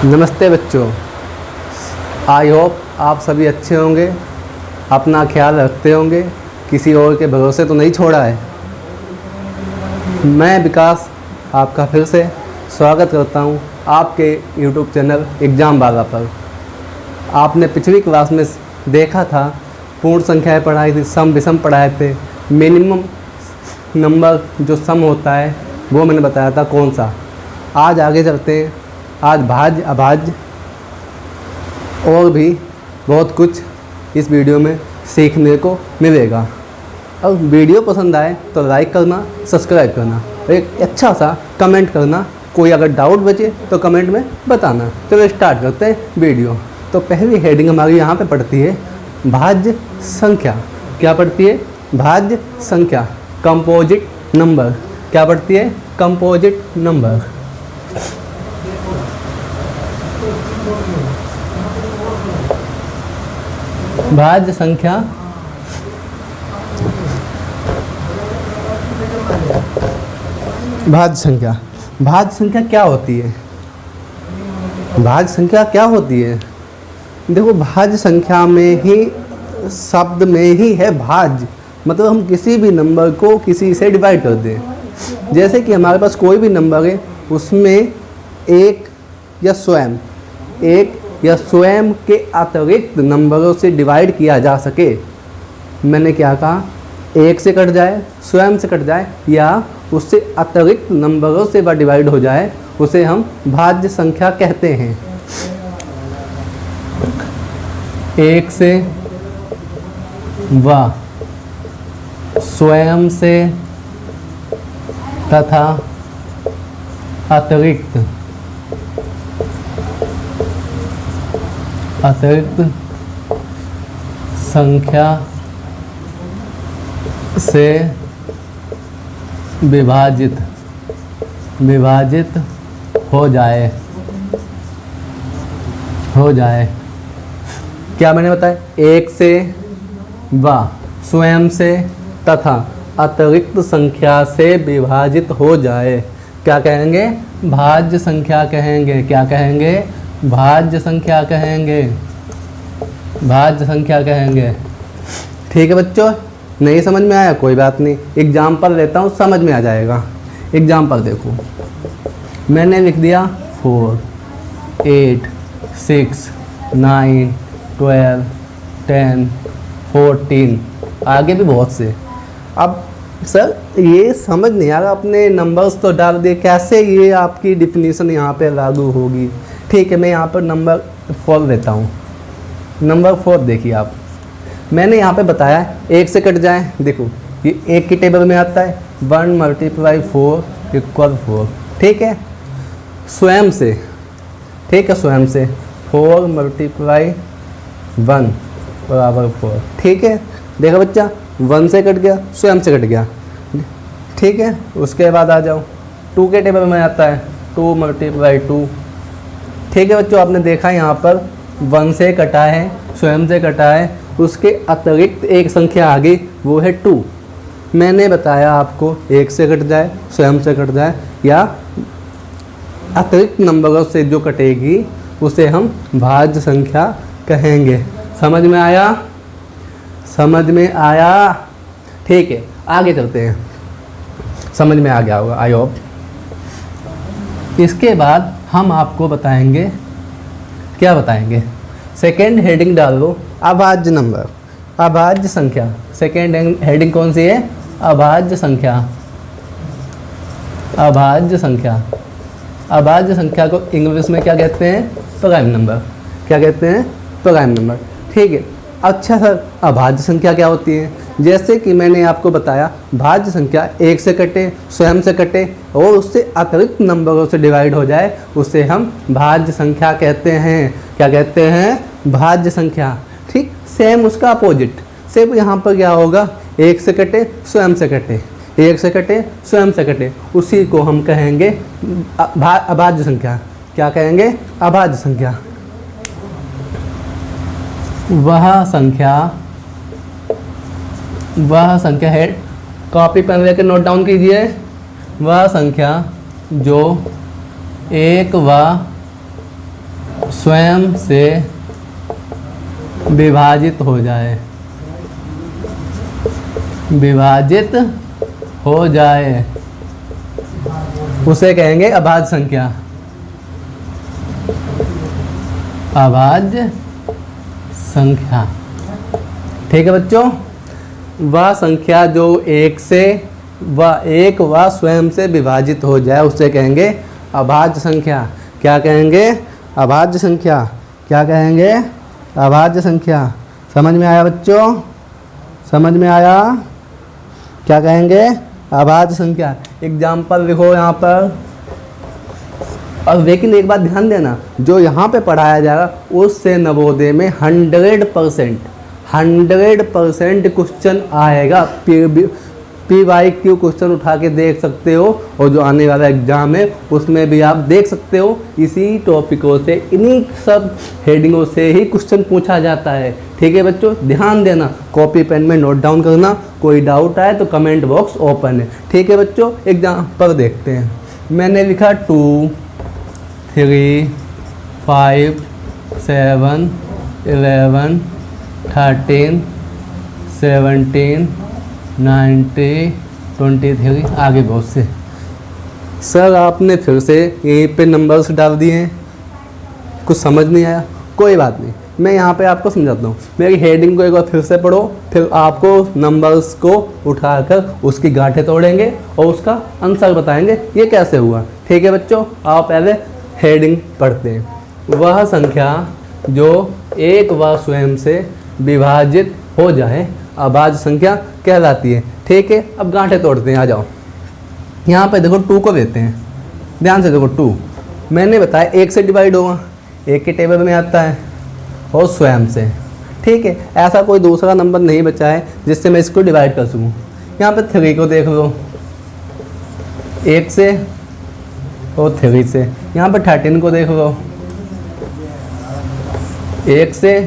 नमस्ते बच्चों, I hope आप सभी अच्छे होंगे, अपना ख्याल रखते होंगे, किसी और के भरोसे तो नहीं छोड़ा है। मैं विकास आपका फिर से स्वागत करता हूं आपके YouTube चैनल एग्ज़ाम बागा पर। आपने पिछली क्लास में देखा था, पूर्ण संख्याएं पढ़ाई थी, सम विषम पढ़ाए थे, मिनिमम नंबर जो सम होता है वो मैंने बताया था कौन सा। आज आगे चलते हैं। आज भाज्य अभाज्य और भी बहुत कुछ इस वीडियो में सीखने को मिलेगा। और वीडियो पसंद आए तो लाइक करना, सब्सक्राइब करना और एक अच्छा सा कमेंट करना। कोई अगर डाउट बचे तो कमेंट में बताना। चलो स्टार्ट करते हैं वीडियो। तो पहली हेडिंग हमारी यहाँ पे पड़ती है भाज्य संख्या। क्या पढ़ती है? भाज्य संख्या, कंपोजिट नंबर। क्या पढ़ती है? Composite number. भाज्य संख्या भाज्य संख्या क्या होती है? भाज्य संख्या क्या होती है? देखो, भाज्य संख्या में ही, शब्द में ही है भाज्य, मतलब हम किसी भी नंबर को किसी से डिवाइड कर दें। जैसे कि हमारे पास कोई भी नंबर है, उसमें एक या स्वयं के अतिरिक्त नंबरों से डिवाइड किया जा सके। मैंने क्या कहा? एक से कट जाए, स्वयं से कट जाए, या उससे अतिरिक्त नंबरों से वह डिवाइड हो जाए, उसे हम भाज्य संख्या कहते हैं। एक से व स्वयं से तथा अतिरिक्त संख्या से विभाजित हो जाए। क्या मैंने बताया? एक से व स्वयं से तथा अतिरिक्त संख्या से विभाजित हो जाए। क्या कहेंगे? भाज्य संख्या कहेंगे। क्या कहेंगे? भाज्य संख्या कहेंगे। भाज्य संख्या कहेंगे। ठीक है बच्चों, नहीं समझ में आया कोई बात नहीं, एग्जाम्पल लेता हूँ, समझ में आ जाएगा। एग्जाम्पल देखो, मैंने लिख दिया 4, 8, 6, 9, 12, 10, 14, आगे भी बहुत से। अब सर ये समझ नहीं आ रहा, अपने नंबर्स तो डाल दिए, कैसे ये आपकी डिफिनीशन यहाँ पे लागू होगी? ठीक है, मैं यहाँ पर नंबर 4 लेता हूँ। नंबर 4 देखिए आप, मैंने यहाँ पे बताया एक से कट जाए। देखो, ये एक की टेबल में आता है, 1 × 4 = 4। ठीक है, स्वयं से, ठीक है, स्वयं से 4 × 1 = 4। ठीक है, देखो बच्चा, 1 से कट गया, स्वयं से कट गया। ठीक है, उसके बाद आ जाओ, 2 के टेबल में आता है, 2 × 2। ठीक है बच्चों, आपने देखा यहाँ पर 1 से कटा है, स्वयं से कटा है, उसके अतिरिक्त एक संख्या आ गई, वो है 2। मैंने बताया आपको, एक से कट जाए, स्वयं से कट जाए, या अतिरिक्त नंबरों से जो कटेगी उसे हम भाज्य संख्या कहेंगे। समझ में आया? समझ में आया? ठीक है, आगे चलते हैं। समझ में आ गया होगा, आई होप। इसके बाद हम आपको बताएंगे, क्या बताएंगे? सेकेंड हेडिंग डाल लो, अभाज्य नंबर, अभाज्य संख्या। सेकेंड हेडिंग कौन सी है? अभाज्य संख्या। अभाज्य संख्या, अभाज्य संख्या को इंग्लिश में क्या कहते हैं? Prime number. क्या कहते हैं? Prime number. ठीक है, अच्छा सर, अभाज्य संख्या क्या होती है? जैसे कि मैंने आपको बताया, भाज्य संख्या एक से कटे, स्वयं से कटे और उससे अतिरिक्त नंबरों से डिवाइड हो जाए, उसे हम भाज्य संख्या कहते हैं। क्या कहते हैं? भाज्य संख्या। ठीक, सेम उसका अपोजिट, सेम यहाँ पर क्या होगा? एक से कटे, स्वयं से कटे, एक से कटे, स्वयं से कटे, उसी को हम कहेंगे अभाज्य संख्या। क्या कहेंगे? अभाज्य संख्या। वह संख्या है, कॉपी पेन लेकर नोट डाउन कीजिए। वह संख्या जो एक व स्वयं से विभाजित हो जाए, विभाजित हो जाए, उसे कहेंगे अभाज्य संख्या। अभाज्य संख्या। ठीक है बच्चों, वह संख्या जो एक व स्वयं से विभाजित हो जाए उसे कहेंगे अभाज्य संख्या। क्या कहेंगे? अभाज्य संख्या। क्या कहेंगे? अभाज्य संख्या। समझ में आया बच्चों? समझ में आया? क्या कहेंगे? अभाज्य संख्या। एग्जाम्पल लिखो यहाँ पर। और लेकिन एक बात ध्यान देना, जो यहाँ पे पढ़ाया जाएगा उससे नवोदय में 100% क्वेश्चन आएगा। PYQ क्वेश्चन उठा के देख सकते हो, और जो आने वाला एग्जाम है उसमें भी आप देख सकते हो। इसी टॉपिकों से, इन्हीं सब हेडिंगों से ही क्वेश्चन पूछा जाता है। ठीक है बच्चों, ध्यान देना, कॉपी पेन में नोट डाउन करना। कोई डाउट आए तो कमेंट बॉक्स ओपन है। ठीक है बच्चों, एग्जाम पर देखते हैं। मैंने लिखा 2, 3, 5, 7, 11, 13, 17, 90, 23, आगे बहुत से। सर आपने फिर से यहीं पे नंबर्स डाल दिए हैं, कुछ समझ नहीं आया। कोई बात नहीं, मैं यहाँ पे आपको समझाता हूँ। मेरी हेडिंग को एक बार फिर से पढ़ो, फिर आपको नंबर्स को उठाकर उसकी गांठें तोड़ेंगे और उसका आंसर बताएंगे ये कैसे हुआ। ठीक है बच्चों, आप पहले हेडिंग पढ़ते हैं। वह संख्या जो एक व स्वयं से विभाजित हो जाए अभाज्य संख्या कहलाती है। ठीक है, अब गांठें तोड़ते हैं। आ जाओ, यहाँ पे देखो 2 को लेते हैं, ध्यान से देखो। 2 मैंने बताया 1 से डिवाइड होगा, 1 के टेबल में आता है, और स्वयं से। ठीक है, ऐसा कोई दूसरा नंबर नहीं बचा है जिससे मैं इसको डिवाइड कर सकूँ। यहाँ पे 3 को देख लो, 1 से और 3 से। यहाँ पे 13 को देख लो, 1 से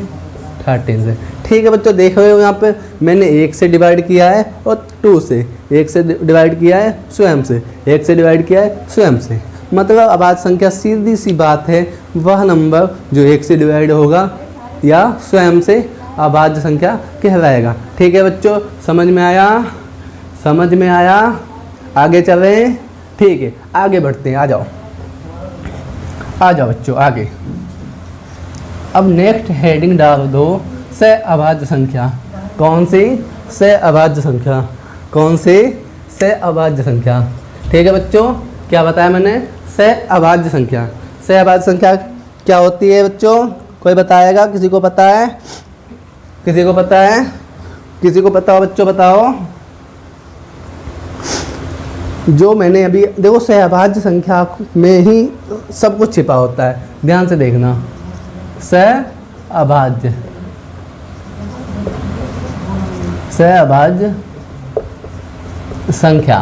13 से। ठीक है बच्चों, देख रहे हो यहाँ पे मैंने 1 से डिवाइड किया है और 2 से। 1 से डिवाइड किया है स्वयं से, 1 से डिवाइड किया है स्वयं से। मतलब अभाज्य संख्या सीधी सी बात है, वह नंबर जो 1 से डिवाइड होगा या स्वयं से अभाज्य संख्या कहलाएगा। ठीक है बच्चों, समझ में आया? समझ में आया? आगे चलें। ठीक है, आगे बढ़ते हैं। आ जाओ, आ जाओ बच्चों आगे। अब नेक्स्ट हेडिंग डाल दो, से अभाज्य संख्या। कौन सी? से अभाज्य संख्या। कौन सी? से अभाज्य संख्या। ठीक है बच्चों, क्या बताया मैंने? से अभाज्य संख्या। से अभाज्य संख्या क्या होती है बच्चों? कोई बताएगा? किसी को पता है? किसी को पता है? किसी को पता हो बच्चों, बताओ। जो मैंने अभी देखो, सहअभाज्य संख्या में ही सब कुछ छिपा होता है, ध्यान से देखना। सहअभाज्य, सहअभाज्य संख्या।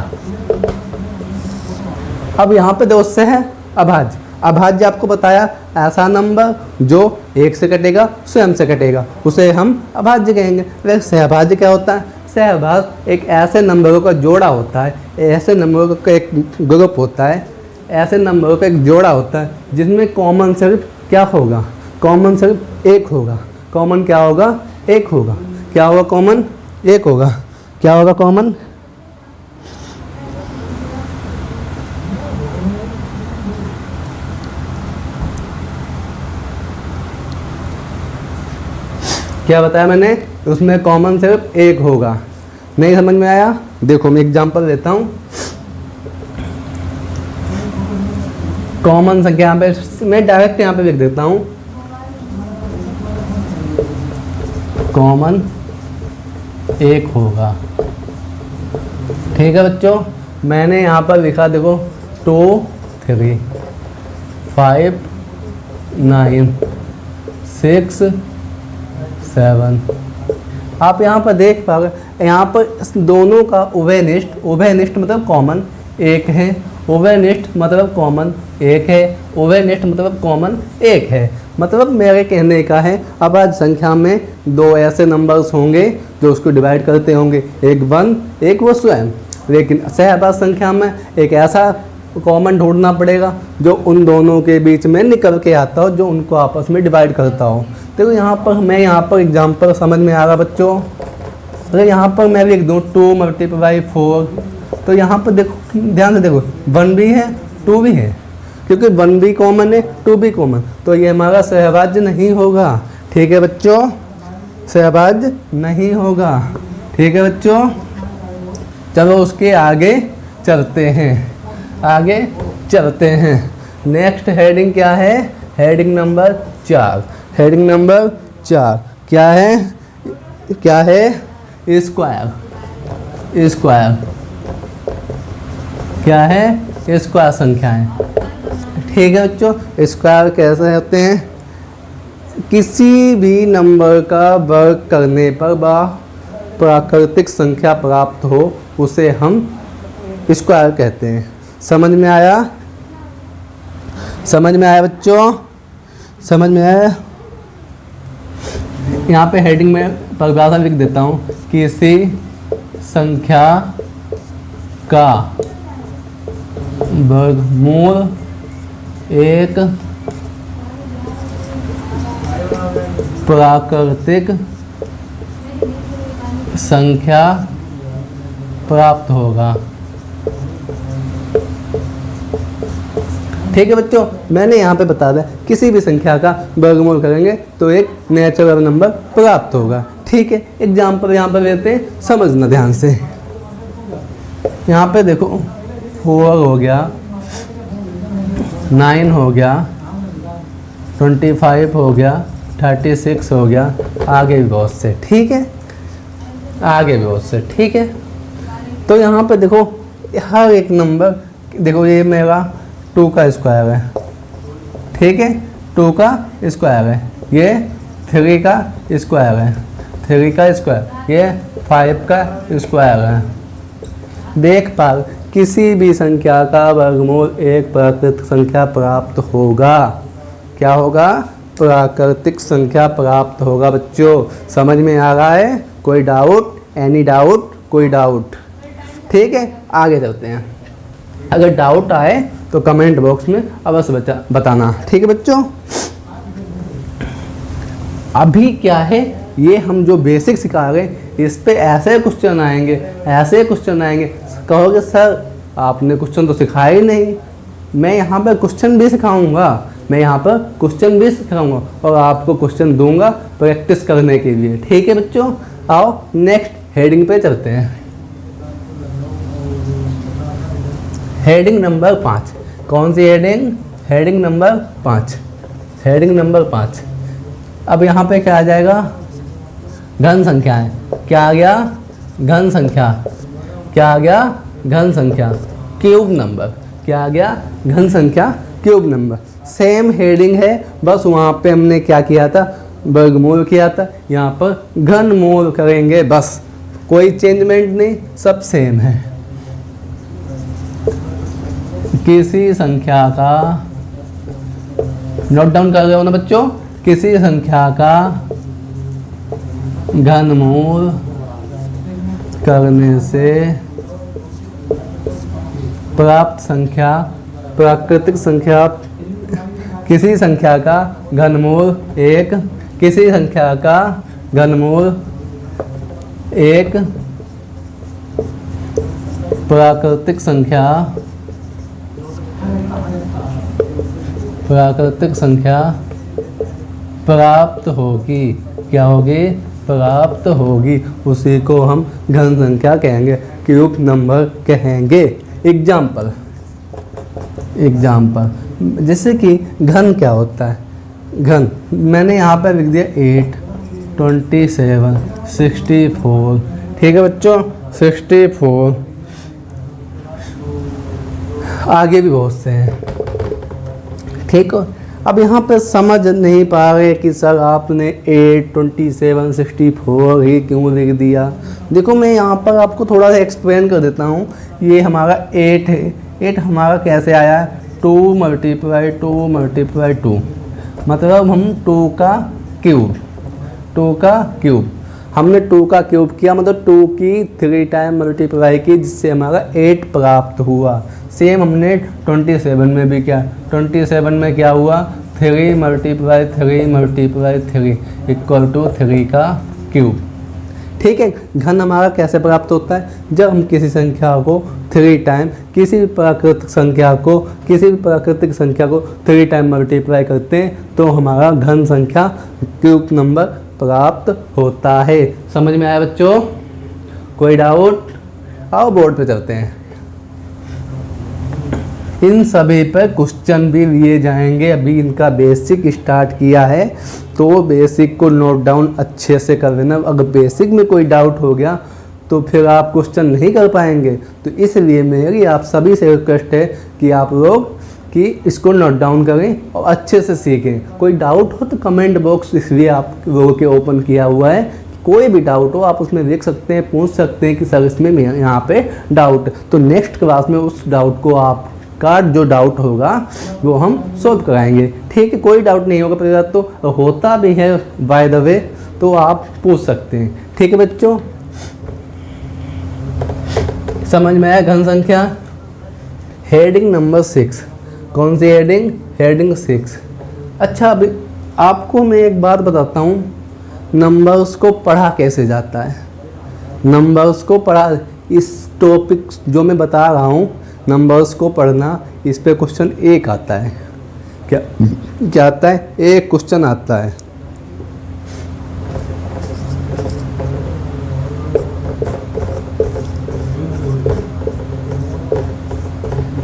अब यहाँ पे देखो, सहअभाज्य, अभाज्य आपको बताया ऐसा नंबर जो 1 से कटेगा, स्वयं से कटेगा, उसे हम अभाज्य कहेंगे। वैसे सहअभाज्य क्या होता है? सहअभाज्य एक ऐसे नंबरों का जोड़ा होता है, ऐसे नंबरों का एक ग्रुप होता है, ऐसे नंबरों का एक जोड़ा होता है जिसमें कॉमन सिर्फ क्या होगा? कॉमन सिर्फ 1 होगा। कॉमन क्या होगा? 1 होगा। क्या होगा? कॉमन 1 होगा। क्या होगा? कॉमन। क्या बताया मैंने? उसमें कॉमन सिर्फ 1 होगा। नहीं समझ में आया? देखो मैं एग्जांपल देता हूँ। कॉमन संख्या यहाँ पे मैं डायरेक्ट यहाँ पे लिख देता हूँ, कॉमन 1 होगा। ठीक है बच्चों, मैंने यहाँ पर लिखा देखो 2, 3, 5, 9, 6, 7। आप यहाँ पर देख पाओगे, यहाँ पर दोनों का उभयनिष्ठ, उभयनिष्ठ मतलब कॉमन 1 है, उभयनिष्ठ मतलब कॉमन 1 है, उभयनिष्ठ मतलब कॉमन 1 है। मतलब मेरे कहने का है अभाज्य संख्या में 2 ऐसे नंबर्स होंगे जो उसको डिवाइड करते होंगे, एक 1, एक वो स्वयं। लेकिन सहअभाज्य संख्या में एक ऐसा कॉमन ढूंढना पड़ेगा जो उन दोनों के बीच में निकल के आता हो, जो उनको आपस में डिवाइड करता हो। देखो यहाँ पर मैं यहाँ पर एग्जांपल समझ में आ रहा बच्चों। अगर यहाँ पर मैं लिख दूँ 2 × 4, तो यहाँ पर देखो ध्यान से देखो 1 भी है 2 भी है, क्योंकि 1 भी कॉमन है 2 भी कॉमन, तो ये हमारा सहभाज्य नहीं होगा। ठीक है बच्चों, सहभाज्य नहीं होगा। ठीक है बच्चों, चलो उसके आगे चलते हैं, आगे चलते हैं। नेक्स्ट हेडिंग क्या है? Heading number 4। हेडिंग नंबर 4 क्या है? क्या है? स्क्वायर। स्क्वायर क्या है? स्क्वायर संख्याएं। ठीक है बच्चों, स्क्वायर कैसे होते हैं? किसी भी नंबर का वर्ग करने पर प्राकृतिक संख्या प्राप्त हो उसे हम स्क्वायर कहते हैं। समझ में आया? समझ में आया बच्चों? समझ में आया? यहाँ पे हेडिंग में परिभाषा लिख देता हूँ, किसी संख्या का वर्गमूल एक प्राकृतिक संख्या प्राप्त होगा। ठीक है बच्चों, मैंने यहाँ पे बता दिया किसी भी संख्या का वर्गमूल करेंगे तो एक नेचुरल नंबर प्राप्त होगा। ठीक है, एग्जाम्पल यहाँ पर लेते हैं, समझना ध्यान से। यहाँ पे देखो 4 हो गया, 9 हो गया, 25 हो गया, 36 हो गया, आगे भी बहुत से। ठीक है, आगे भी बहुत से। ठीक है, तो यहाँ पे देखो हर एक नंबर, देखो ये मेरा 2 का स्क्वायर है। ठीक है, 2 का स्क्वायर है, ये 3 का स्क्वायर है, 3 का स्क्वायर, ये 5 का स्क्वायर है। देख पा किसी भी संख्या का वर्गमूल एक प्राकृतिक संख्या प्राप्त होगा। क्या होगा? प्राकृतिक संख्या प्राप्त होगा। बच्चों समझ में आ रहा है? कोई डाउट? Any doubt? कोई डाउट? ठीक है, आगे चलते हैं। अगर डाउट आए तो कमेंट बॉक्स में अवश्य बताना। ठीक है बच्चों, अभी क्या है, ये हम जो बेसिक सिखा रहे हैं इस पे ऐसे क्वेश्चन आएंगे, ऐसे क्वेश्चन आएंगे, कहोगे सर आपने क्वेश्चन तो सिखाया ही नहीं। मैं यहाँ पर क्वेश्चन भी सिखाऊंगा, मैं यहाँ पर क्वेश्चन भी सिखाऊंगा और आपको क्वेश्चन दूंगा प्रैक्टिस करने के लिए। ठीक है बच्चों, आओ नेक्स्ट हेडिंग पे चलते हैं। Heading number 5। कौन सी heading? Heading number 5। Heading number 5। अब यहाँ पे क्या आ जाएगा? घन संख्याएं। क्या आ गया? घन संख्या। क्या आ गया? घन संख्या। Cube number. क्या आ गया? घन संख्या, क्यूब नंबर। सेम हेडिंग है, बस वहाँ पे हमने क्या किया था? वर्गमूल किया था। यहाँ पर घनमूल करेंगे, बस कोई चेंजमेंट नहीं, सब सेम है। किसी संख्या का, नोट डाउन कर रहे हो ना बच्चों? किसी संख्या का घनमूल करने से प्राप्त संख्या प्राकृतिक संख्या। किसी संख्या का घनमूल एक, किसी संख्या का घनमूल एक प्राकृतिक संख्या, प्राकृतिक संख्या प्राप्त होगी। क्या होगी? प्राप्त होगी। उसी को हम घन संख्या कहेंगे, क्यूब नंबर कहेंगे। एग्जाम्पल, एग्जाम्पल जैसे कि घन क्या होता है? घन मैंने यहाँ पर लिख दिया 8, 27, 64। ठीक है बच्चों, 64। आगे भी बहुत से हैं। ठीक है, अब यहाँ पे समझ नहीं पा रहे कि सर आपने 8, 27, 64 ही क्यों लिख दिया। देखो मैं यहाँ पर आपको थोड़ा सा एक्सप्लेन कर देता हूँ। ये हमारा 8 है, 8 हमारा कैसे आया है? 2 × 2 मतलब हम 2 का क्यूब, 2 का क्यूब। हमने 2 का क्यूब किया, मतलब 2 की 3 टाइम मल्टीप्लाई की, जिससे हमारा 8 प्राप्त हुआ। सेम हमने 27 में भी किया। 27 में क्या हुआ, 3 मल्टीप्लाई 3 मल्टीप्लाई 3 इक्वल टू 3 का क्यूब। ठीक है, घन हमारा कैसे प्राप्त होता है, जब हम किसी संख्या को 3 टाइम, किसी भी प्राकृतिक संख्या को 3 टाइम मल्टीप्लाई करते हैं तो हमारा घन संख्या क्यूब नंबर प्राप्त होता है। समझ में आया बच्चों? कोई डाउट? आओ बोर्ड पे चलते हैं। इन सभी पर क्वेश्चन भी लिए जाएंगे। अभी इनका बेसिक स्टार्ट किया है तो बेसिक को नोट डाउन अच्छे से कर लेना। अगर बेसिक में कोई डाउट हो गया तो फिर आप क्वेश्चन नहीं कर पाएंगे। तो इसलिए मेरी आप सभी से रिक्वेस्ट है कि आप लोग कि इसको नोट डाउन करें और अच्छे से सीखें। कोई डाउट हो तो कमेंट बॉक्स इसलिए आप लोगों के ओपन किया हुआ है, कोई भी डाउट हो आप उसमें लिख सकते हैं, पूछ सकते हैं कि सर इसमें यहाँ पे डाउट। तो नेक्स्ट क्लास में उस डाउट को आपका जो डाउट होगा वो हम सॉल्व कराएंगे। ठीक है, कोई डाउट नहीं होगा पहले तो होता भी है बाय द वे तो आप पूछ सकते हैं। ठीक है बच्चों, समझ में आया घन संख्या? हेडिंग नंबर 6, कौन सी हेडिंग? हेडिंग 6। अच्छा, अभी आपको मैं एक बात बताता हूँ, नंबर्स को पढ़ा कैसे जाता है। नंबर्स को पढ़ा, इस टॉपिक जो मैं बता रहा हूँ नंबर्स को पढ़ना, इस पे क्वेश्चन एक आता है। क्या आता है? एक क्वेश्चन आता है।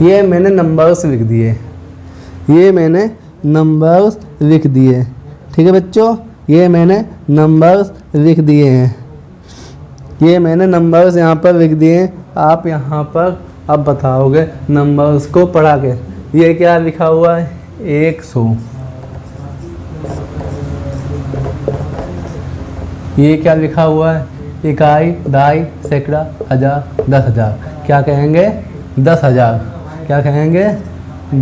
ये मैंने नंबर्स लिख दिए, ये मैंने नंबर्स लिख दिए। ठीक है बच्चों, ये मैंने नंबर्स लिख दिए हैं, ये मैंने नंबर्स यहाँ पर लिख दिए हैं। आप यहाँ पर अब बताओगे नंबर्स को पढ़ा के। ये क्या लिखा हुआ है? 100। ये क्या लिखा हुआ है? इकाई, दहाई, सैकड़ा, हजार, 10,000। क्या कहेंगे? 10,000। क्या कहेंगे?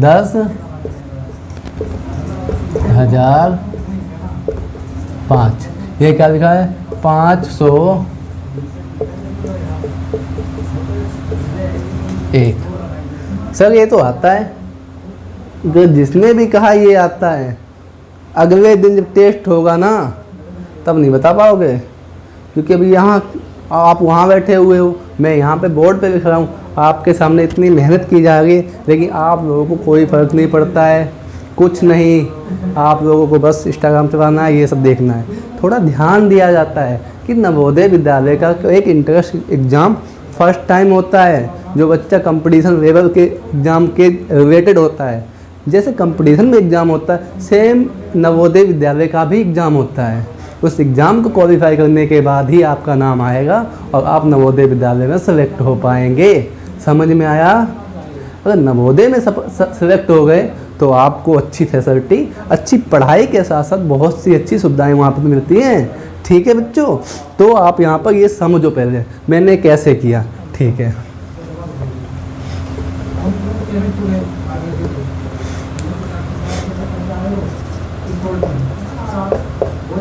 10,005। ये क्या लिखा है? 501। सर ये तो आता है, जो जिसने भी कहा ये आता है, अगले दिन जब टेस्ट होगा ना तब नहीं बता पाओगे, क्योंकि अभी यहाँ आप वहाँ बैठे हुए हो, मैं यहाँ पे बोर्ड पे लिख रहा हूँ, आपके सामने इतनी मेहनत की जा रही है, लेकिन आप लोगों को कोई फ़र्क नहीं पड़ता है, कुछ नहीं। आप लोगों को बस इंस्टाग्राम चलाना है, ये सब देखना है। थोड़ा ध्यान दिया जाता है कि नवोदय विद्यालय का एक इंट्रेंस एग्ज़ाम फर्स्ट टाइम होता है, जो बच्चा कंपटीशन लेवल के एग्ज़ाम के रिलेटेड होता है। जैसे कंपटीशन में एग्ज़ाम होता है, सेम नवोदय विद्यालय का भी एग्ज़ाम होता है। उस एग्ज़ाम को क्वालिफाई करने के बाद ही आपका नाम आएगा और आप नवोदय विद्यालय में सेलेक्ट हो पाएंगे। समझ में आया? अगर नवोदय में सेलेक्ट हो गए तो आपको अच्छी फैसिलिटी, अच्छी पढ़ाई के साथ साथ बहुत सी अच्छी सुविधाएं वहाँ पर मिलती हैं। ठीक है बच्चों, तो आप यहाँ पर ये समझो पहले मैंने कैसे किया। ठीक है,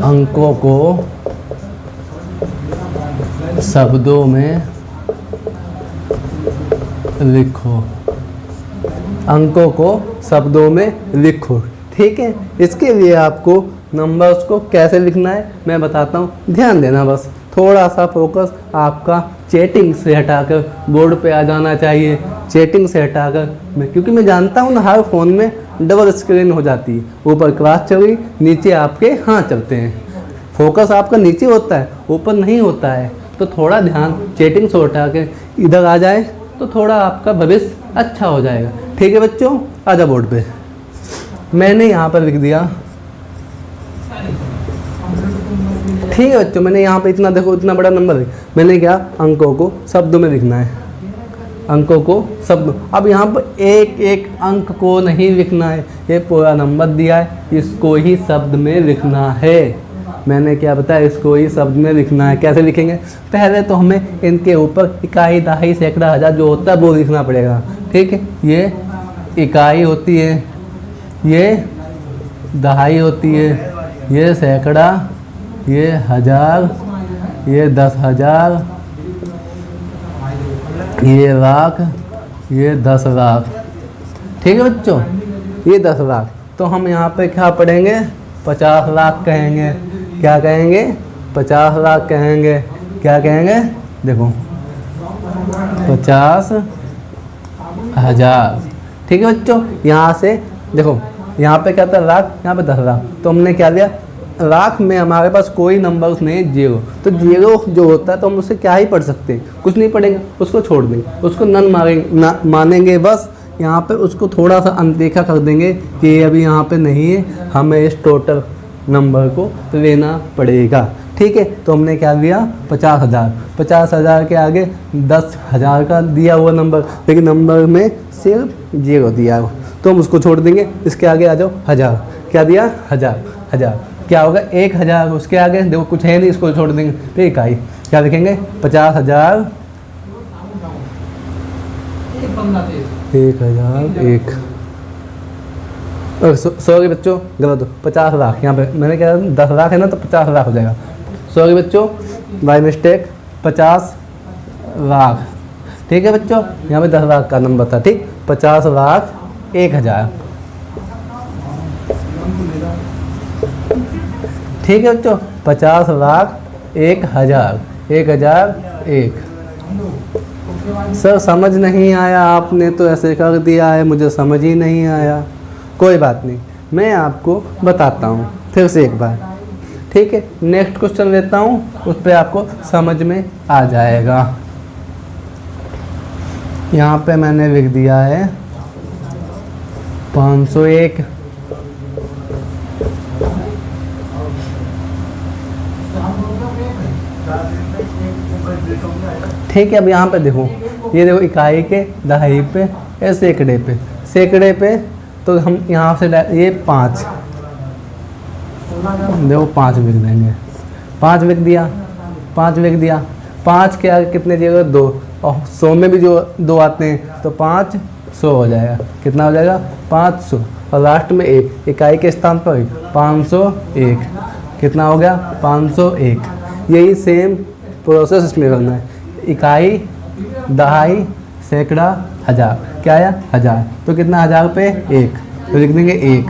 अंकों को शब्दों में लिखो, अंकों को शब्दों में लिखो। ठीक है, इसके लिए आपको नंबर्स को कैसे लिखना है मैं बताता हूँ, ध्यान देना। बस थोड़ा सा फोकस आपका चैटिंग से हटाकर बोर्ड पे आ जाना चाहिए। चैटिंग से हटाकर क्योंकि मैं जानता हूँ ना हर फ़ोन में डबल स्क्रीन हो जाती है, ऊपर क्लास चल रही, नीचे आपके हाथ चलते हैं। फोकस आपका नीचे होता है, ऊपर नहीं होता है। तो थोड़ा ध्यान चैटिंग से उठा के इधर आ जाए तो थोड़ा आपका भविष्य अच्छा हो जाएगा। ठीक है बच्चों, आजा बोर्ड पे। मैंने यहाँ पर लिख दिया। ठीक है बच्चों, मैंने यहाँ पे इतना, देखो इतना बड़ा नंबर है, मैंने क्या अंकों को शब्दों में लिखना है, अंकों को शब्द। अब यहाँ पर एक एक अंक को नहीं लिखना है, ये पूरा नंबर दिया है, इसको ही शब्द में लिखना है। मैंने क्या बताया, इसको ही शब्द में लिखना है। कैसे लिखेंगे? पहले तो हमें इनके ऊपर इकाई, दहाई, सैकड़ा, हजार जो होता है वो लिखना पड़ेगा। ठीक है, ये इकाई होती है, ये दहाई होती है, ये सैकड़ा, ये हजार, ये 10,000, ये लाख, ये 10 लाख। ठीक है बच्चों, ये 10 लाख। तो हम यहाँ पे क्या पढ़ेंगे? 50 लाख कहेंगे। क्या कहेंगे? 50 लाख कहेंगे। क्या कहेंगे? देखो 50,000। ठीक है बच्चों, यहाँ से देखो, यहाँ पे क्या था? लाख, यहाँ पे 10 लाख। तो हमने क्या लिया? लाख में हमारे पास कोई नंबर्स नहीं है, जीरो। तो जीरो जो होता है तो हम उससे क्या ही पढ़ सकते हैं? कुछ नहीं पढ़ेंगे, उसको छोड़ देंगे, उसको नन मानेंगे बस। यहाँ पे उसको थोड़ा सा अनदेखा कर देंगे कि ये अभी यहाँ पे नहीं है, हमें इस टोटल नंबर को लेना पड़ेगा। ठीक है, तो हमने क्या लिया? 50,000। 50,000 के आगे 10,000 का दिया हुआ नंबर, लेकिन नंबर में सिर्फ जीरो दिया हो, तो हम उसको छोड़ देंगे। इसके आगे आ जाओ 1000। क्या दिया? 1000। क्या होगा? 1000। उसके आगे देखो कुछ है नहीं, इसको छोड़ देंगे। फिर इकाई क्या लिखेंगे? 50,000 1001। सॉरी बच्चों, गलत हो। 50 लाख, यहाँ पे मैंने क्या 10 लाख है ना, तो 50 लाख हो जाएगा। सॉरी बच्चों, बाय मिस्टेक 50 लाख। ठीक है बच्चों, यहाँ पे 10 लाख का नंबर था। ठीक, 50 लाख 1000। ठीक है बच्चों, 50 लाख 1000। 1001। सर समझ नहीं आया, आपने तो ऐसे कर दिया है, मुझे समझ ही नहीं आया। कोई बात नहीं, मैं आपको बताता हूँ फिर से एक बार। ठीक है, नेक्स्ट क्वेश्चन लेता हूँ, उस पर आपको समझ में आ जाएगा। यहाँ पे मैंने लिख दिया है 501। ठीक है, अब यहाँ पे देखो, ये देखो इकाई के, दहाई पे, या सैकड़े पे। सैकड़े पे तो हम यहाँ से ये 5, देखो 5 लिख देंगे। 5 लिख दिया, 5 लिख दिया। 5 के आगे कितने दिए? 2। और 100 में भी जो 2 आते हैं, तो 500 हो जाएगा। कितना हो जाएगा? 500। और लास्ट में 1, इकाई के स्थान पर 501। कितना हो गया? 501। यही सेम प्रोसेस इसमें करना है। इकाई, दहाई, सैकड़ा, हज़ार। क्या आया? 1000। तो कितना? 1000 पे 1, तो लिख देंगे 1।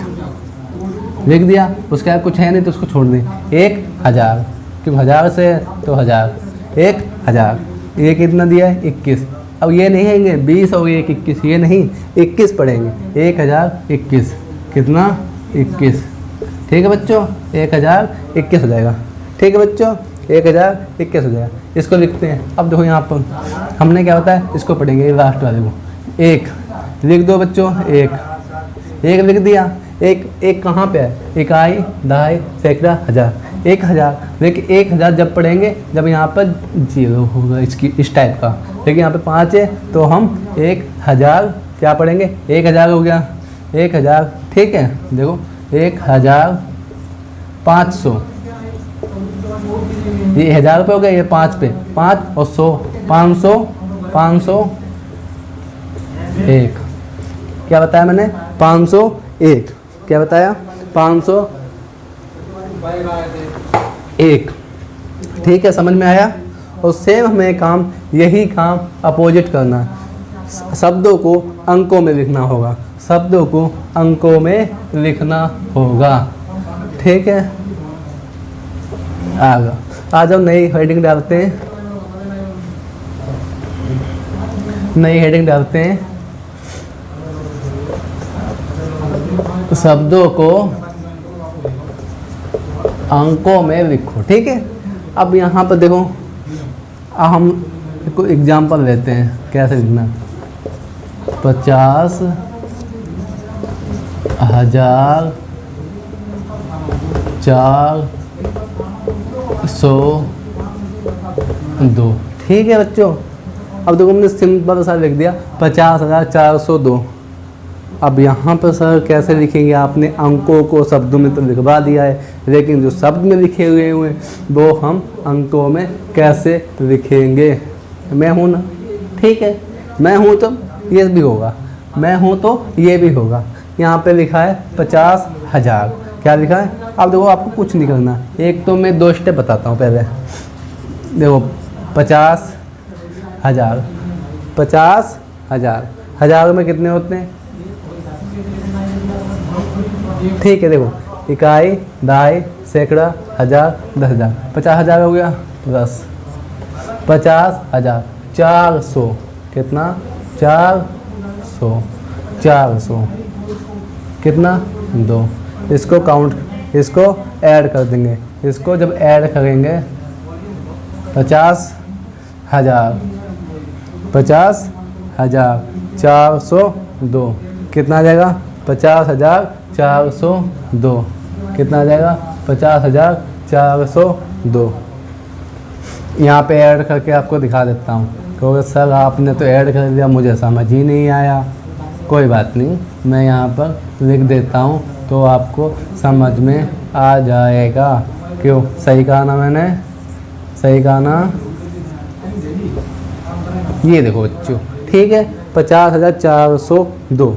लिख दिया, उसके आगे कुछ है नहीं तो उसको छोड़ दें। 1000, क्योंकि 1000 से है तो 1000। 1000। ये कितना दिया है? 21। अब ये नहीं है 20 और 1 21, ये नहीं, 21 पढ़ेंगे। 1021। कितना? 21। ठीक है बच्चों, 1021 हो जाएगा। ठीक है बच्चों, 1021 हो जाएगा। इसको लिखते हैं। अब देखो यहाँ पर हमने क्या होता है, इसको पढ़ेंगे लास्ट वाले को। 1 लिख दो बच्चों, 1 लिख दिया। एक कहाँ पे है? इकाई, दहाई, सैकड़ा, हज़ार। 1000। लेकिन 1000 जब पढ़ेंगे जब यहाँ पर 0 होगा इसकी, इस टाइप का। लेकिन यहाँ पे 5 है तो हम 1000 क्या पढ़ेंगे? 1000 हो गया। 1000। ठीक है, देखो 1500। ये 1000 रुपये हो गया, ये 5 पे 5 और 100, 500, 501। क्या बताया मैंने? 501। क्या बताया? 501। ठीक है, समझ में आया? और सेम हमें काम, यही काम अपोजिट करना है। शब्दों को अंकों में लिखना होगा। शब्दों को अंकों में लिखना होगा। ठीक है, आ जाओ, नई हेडिंग डालते हैं। नई हेडिंग डालते हैं, शब्दों को अंकों में लिखो। ठीक है, अब यहाँ पर देखो, हम कोई एग्जाम्पल लेते हैं कैसे लिखना। 50,000 402। ठीक है बच्चों, अब देखो हमने सिंपल सा लिख दिया 50,402। अब यहाँ पर सर कैसे लिखेंगे? आपने अंकों को शब्दों में तो लिखवा दिया है, लेकिन जो शब्द में लिखे हुए हैं वो हम अंकों में कैसे लिखेंगे? मैं हूँ ना, ठीक है, मैं हूँ तो ये भी होगा, मैं हूँ तो ये भी होगा। यहाँ पे लिखा है 50,000। क्या लिखा है? अब देखो, आपको कुछ नहीं करना। एक तो मैं 2 स्टेप बताता हूँ पहले। देखो 50,000, 50,000, हज़ार में कितने होते हैं? ठीक है, देखो इकाई, दहाई, सैकड़ा, हज़ार, 10,000, 50,000 हो गया। 10, 50,000, 400, कितना? 400, 400 कितना? 2। इसको काउंट, इसको ऐड कर देंगे। इसको जब ऐड करेंगे 50,000, 50,000, 402 कितना आ जाएगा? 50,402 कितना आ जाएगा? 50,402। यहाँ पे ऐड करके आपको दिखा देता हूँ, क्योंकि सर आपने तो ऐड कर दिया, मुझे समझ ही नहीं आया। कोई बात नहीं, मैं यहाँ पर लिख देता हूँ तो आपको समझ में आ जाएगा। क्यों? सही कहा ना मैंने? सही कहा ना? ये देखो बच्चों, ठीक है, 50,402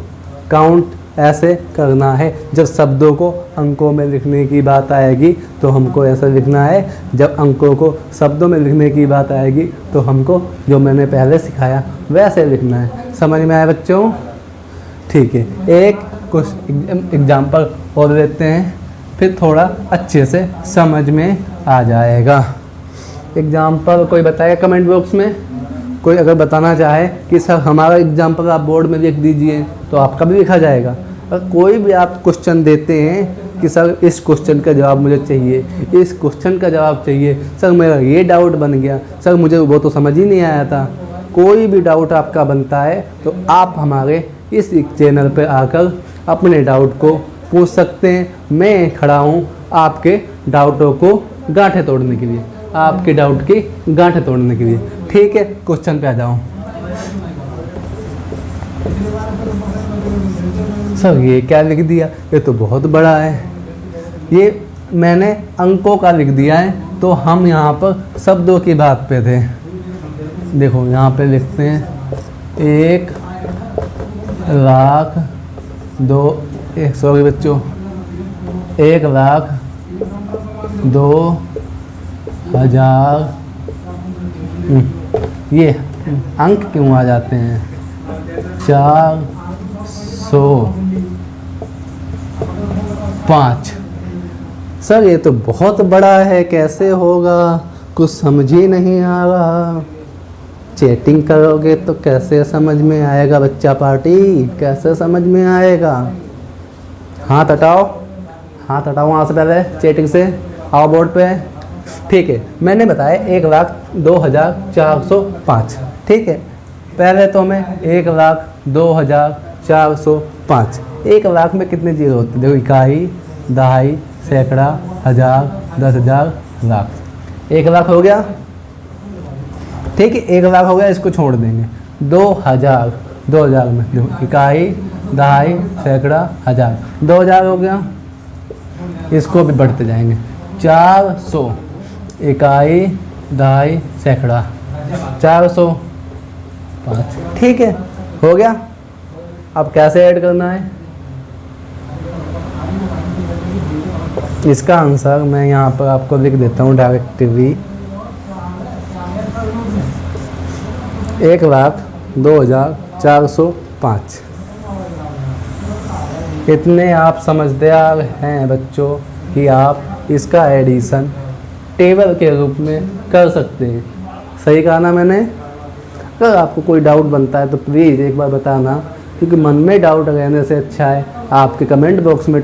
काउंट ऐसे करना है। जब शब्दों को अंकों में लिखने की बात आएगी तो हमको ऐसा लिखना है। जब अंकों को शब्दों में लिखने की बात आएगी तो हमको जो मैंने पहले सिखाया वैसे लिखना है। समझ में आया बच्चों? ठीक है, एक कुछ एग्जाम्पल और लेते हैं, फिर थोड़ा अच्छे से समझ में आ जाएगा। एग्जाम्पल कोई बताएगा कमेंट बॉक्स में? कोई अगर बताना चाहे कि सर हमारा एग्जाम्पल आप बोर्ड में लिख दीजिए तो आपका भी लिखा जाएगा। अगर कोई भी आप क्वेश्चन देते हैं कि सर इस क्वेश्चन का जवाब मुझे चाहिए, इस क्वेश्चन का जवाब चाहिए, सर मेरा ये डाउट बन गया, सर मुझे वो तो समझ ही नहीं आया था, कोई भी डाउट आपका बनता है तो आप हमारे इस चैनल पर आकर अपने डाउट को पूछ सकते हैं। मैं खड़ा हूँ आपके डाउटों को गांठें तोड़ने के लिए, आपके डाउट की गांठें तोड़ने के लिए। ठीक है, क्वेश्चन पे आ जाऊँ। सर ये क्या लिख दिया? ये तो बहुत बड़ा है। ये मैंने अंकों का लिख दिया है, तो हम यहाँ पर शब्दों की बात पे थे। देखो यहाँ पे लिखते हैं 1,02,000। ये अंक क्यों आ जाते हैं? 405। सर ये तो बहुत बड़ा है, कैसे होगा? कुछ समझ ही नहीं आ रहा। चैटिंग करोगे तो कैसे समझ में आएगा बच्चा पार्टी? कैसे समझ में आएगा? हाथ हटाओ, हाथ हटाओ वहाँ से, पहले चैटिंग से आओ बोर्ड पे। ठीक है, मैंने बताया 1,02,405। ठीक है, पहले तो हमें 1,02,405। 1,00,000 में कितने जीरो होते हैं? देखो इकाई, दहाई, सैकड़ा, हज़ार, 10,000, लाख। 1,00,000 हो गया। ठीक है, 1,00,000 हो गया, इसको छोड़ देंगे। 2,000, 2,000 में देखो इकाई, दहाई, सैकड़ा, हज़ार, 2,000 हो गया। इसको भी बढ़ते जाएंगे। 400 इकाई, दहाई, सैकड़ा, 405। ठीक है, हो गया। अब कैसे ऐड करना है इसका आंसर मैं यहाँ पर आपको लिख देता हूँ डायरेक्टली। 1,02,405। इतने आप समझदार हैं बच्चों कि आप इसका एडिशन टेबल के रूप में कर सकते हैं। सही कहा ना मैंने? अगर आपको कोई डाउट बनता है तो प्लीज़ एक बार बताना, क्योंकि मन में डाउट रहने से अच्छा है आपके कमेंट बॉक्स में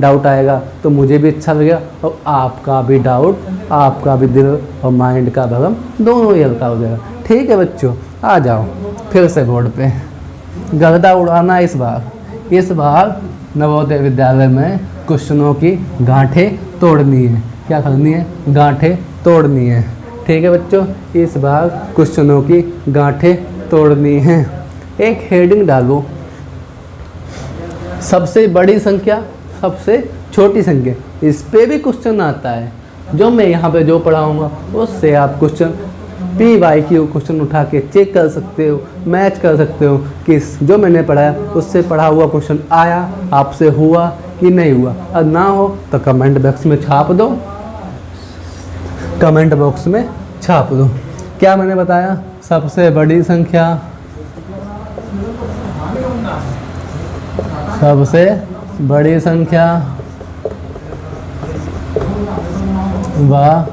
डाउट आएगा तो मुझे भी अच्छा लगेगा, और आपका भी डाउट, आपका भी दिल और माइंड का भरम दोनों ही हल्का हो जाएगा। ठीक है बच्चों, आ जाओ फिर से बोर्ड पे। गर्दा उड़ाना इस बार नवोदय विद्यालय में क्वेश्चनों की गांठें तोड़नी है। क्या करनी है? गांठें तोड़नी है। ठीक है बच्चों, इस बार क्वेश्चनों की गांठें तोड़नी है। एक हेडिंग डालो, सबसे बड़ी संख्या, सबसे छोटी संख्या, इस पे भी क्वेश्चन आता है। जो मैं यहाँ पे जो पढ़ाऊँगा उससे आप क्वेश्चन PYQ क्वेश्चन उठा के चेक कर सकते हो, मैच कर सकते हो कि जो मैंने पढ़ाया उससे पढ़ा हुआ क्वेश्चन आया, आपसे हुआ कि नहीं हुआ। और ना हो तो कमेंट बॉक्स में छाप दो, कमेंट बॉक्स में छाप दो। क्या मैंने बताया? सबसे बड़ी संख्या, सबसे बड़ी संख्या व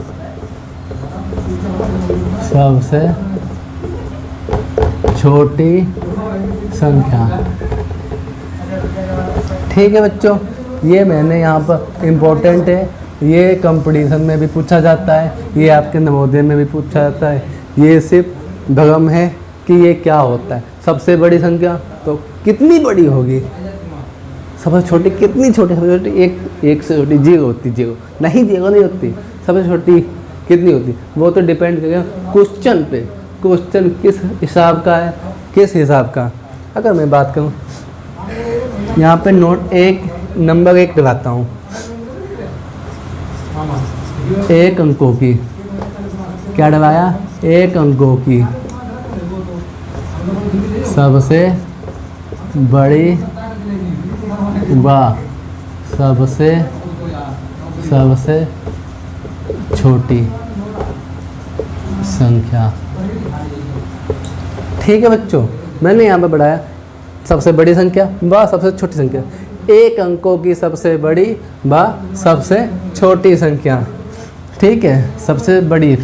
सबसे छोटी संख्या। ठीक है बच्चों, ये मैंने यहाँ पर इम्पोर्टेंट है, ये कंपटीशन में भी पूछा जाता है, ये आपके नवोदय में भी पूछा जाता है। ये सिर्फ भ्रम है कि ये क्या होता है। सबसे बड़ी संख्या तो कितनी बड़ी होगी, सबसे छोटी कितनी छोटी, सबसे छोटी एक से छोटी जीरो होती, जीरो नहीं, जीरो नहीं होती। सबसे छोटी कितनी होती वो तो डिपेंड करेगा क्वेश्चन पे, क्वेश्चन किस हिसाब का है, किस हिसाब का। अगर मैं बात करूँ यहाँ पे नोट नंबर 1 दिखाता हूँ, 1 अंकों की, क्या डलाया? 1 अंकों की सबसे बड़ी व सबसे छोटी संख्या। ठीक है बच्चों, मैंने यहाँ पे बढ़ाया सबसे बड़ी संख्या व सबसे छोटी संख्या, 1 अंकों की सबसे बड़ी व सबसे छोटी संख्या। ठीक है, सबसे बड़ी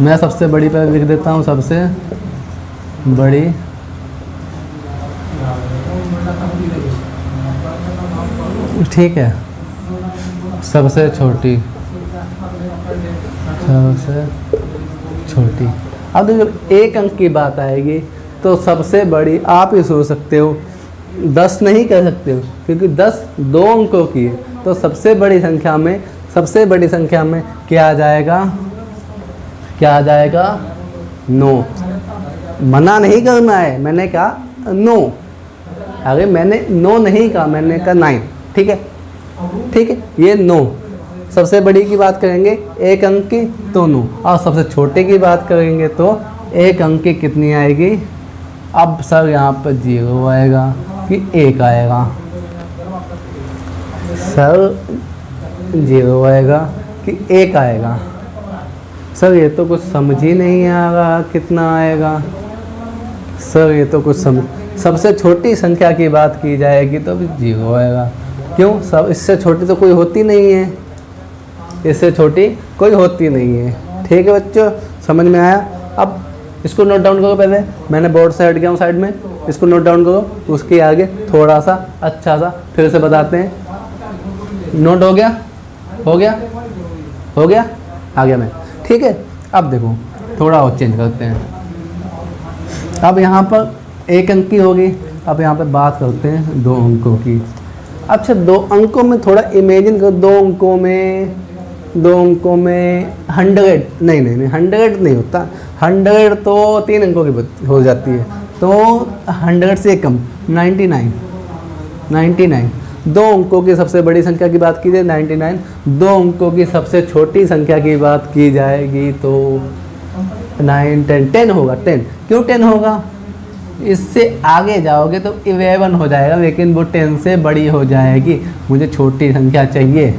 मैं सबसे बड़ी पर लिख देता हूँ, सबसे बड़ी ठीक है, सबसे छोटी, सबसे छोटी। अब जब 1 अंक की बात आएगी तो सबसे बड़ी आप ही सोच सकते हो, 10 नहीं कह सकते हो क्योंकि 10 2 अंकों की है। तो सबसे बड़ी संख्या में क्या आ जाएगा? क्या आ जाएगा? 9। मना नहीं करना है, मैंने कहा 9, अरे मैंने 9 नहीं कहा, मैंने कहा 9। ठीक है, ठीक है, ये 9। सबसे बड़ी की बात करेंगे 1 अंक की तो 9, और सबसे छोटे की बात करेंगे तो 1 अंक की कितनी आएगी? अब सर यहाँ पर 0 आएगा कि 1 आएगा? सर 0 आएगा कि 1 आएगा? सर ये तो कुछ समझ ही नहीं आ रहा, कितना आएगा? सर ये तो कुछ समझ, सबसे छोटी संख्या की बात की जाएगी तो भी 0 आएगा। क्यों? सब इससे छोटी तो कोई होती नहीं है, इससे छोटी कोई होती नहीं है। ठीक है बच्चों, समझ में आया? अब इसको नोट डाउन करो, पहले मैंने बोर्ड से हट गया हूँ साइड में, इसको नोट डाउन करो, उसके आगे थोड़ा सा अच्छा सा फिर से बताते हैं। नोट हो गया? हो गया? हो गया? आ गया मैं। ठीक है, अब देखो थोड़ा और चेंज करते हैं। अब यहाँ पर 1 अंक की होगी, अब यहाँ पर बात करते हैं 2 अंकों की। अच्छा, 2 अंकों में थोड़ा इमेजिन करो, 2 अंकों में 100 नहीं 100 नहीं होता, 100 तो 3 अंकों की हो जाती है, तो 100 से कम 99। 2 अंकों की सबसे बड़ी संख्या की बात की जाए 99, 2 अंकों की सबसे छोटी संख्या की बात की जाएगी तो 9 10 होगा। 10 क्यों 10 होगा? इससे आगे जाओगे तो 11 हो जाएगा, लेकिन वो 10 से बड़ी हो जाएगी, मुझे छोटी संख्या चाहिए।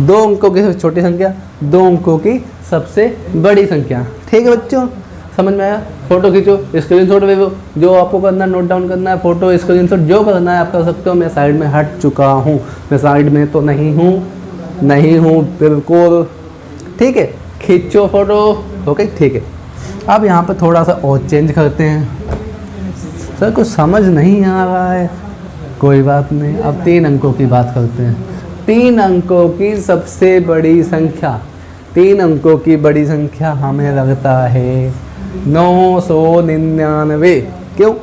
2 अंकों की सबसे छोटी संख्या, 2 अंकों की सबसे बड़ी संख्या। ठीक है बच्चों, समझ में आया? फोटो खींचो, स्क्रीनशॉट ले लो, जो आपको करना है नोट डाउन करना है, फोटो स्क्रीनशॉट जो करना है आप कर सकते हो। मैं साइड में हट चुका हूँ, मैं साइड में तो नहीं हूँ बिल्कुल। ठीक है, खींचो फोटो। ओके, ठीक है। अब यहाँ पर थोड़ा सा और चेंज करते हैं। सर कुछ समझ नहीं आ रहा है, कोई बात नहीं। अब 3 अंकों की बात करते हैं। 3 अंकों की सबसे बड़ी संख्या, 3 अंकों की बड़ी संख्या हमें लगता है 999। क्यों?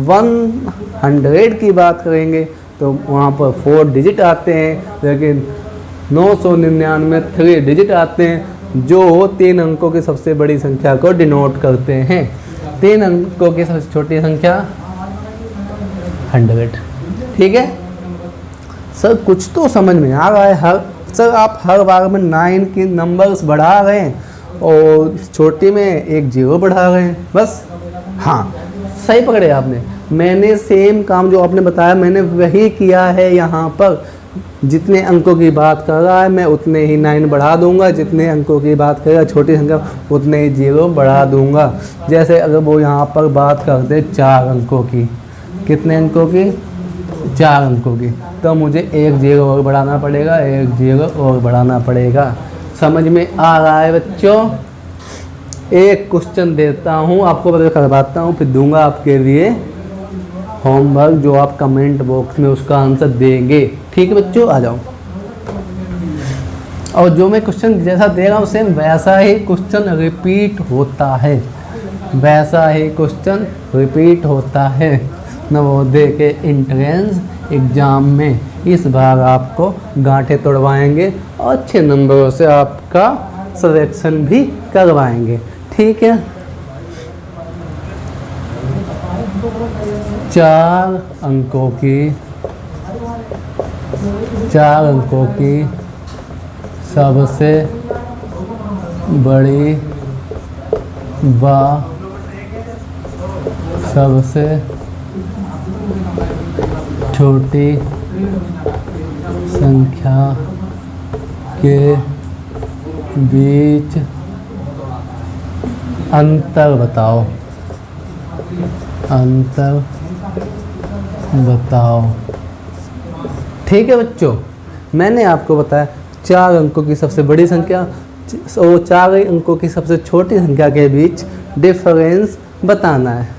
100 की बात करेंगे तो वहाँ पर 4 डिजिट आते हैं, लेकिन 999 3 डिजिट आते हैं, जो 3 अंकों की सबसे बड़ी संख्या को डिनोट करते हैं। 3 अंकों की सबसे छोटी संख्या 100। ठीक है सर, कुछ तो समझ में आ रहा है। सर आप हर बार में 9 की नंबर्स बढ़ा रहे हैं और छोटी में एक 0 बढ़ा रहे हैं बस। हाँ, सही पकड़े आपने। मैंने सेम काम जो आपने बताया मैंने वही किया है यहाँ पर। जितने अंकों की बात कर रहा है मैं उतने ही 9 बढ़ा दूंगा, जितने अंकों की बात करेगा छोटी संख्या उतने ही 0 बढ़ा दूंगा। जैसे अगर वो यहाँ पर बात करते 4 अंकों की, कितने अंकों की, 4 अंकों की, तो मुझे 1 0 और बढ़ाना पड़ेगा, 1 0 और बढ़ाना पड़ेगा। समझ में आ रहा है बच्चों? एक क्वेश्चन देता हूँ आपको, पता करवाता हूँ, फिर दूंगा आपके लिए होमवर्क जो आप कमेंट बॉक्स में उसका आंसर देंगे। ठीक है बच्चों, आ जाओ। और जो मैं क्वेश्चन जैसा दे रहा हूँ सेम वैसा ही क्वेश्चन रिपीट होता है, वैसा ही क्वेश्चन रिपीट होता है नवोदय के एंट्रेंस एग्ज़ाम में। इस बार आपको गांठे तोड़वाएंगे और अच्छे नंबरों से आपका सिलेक्शन भी करवाएंगे। ठीक है, 4 अंकों की सबसे बड़ी व सबसे छोटी संख्या के बीच अंतर बताओ, अंतर बताओ। ठीक है बच्चों, मैंने आपको बताया 4 अंकों की सबसे बड़ी संख्या और 4 अंकों की सबसे छोटी संख्या के बीच डिफरेंस बताना है।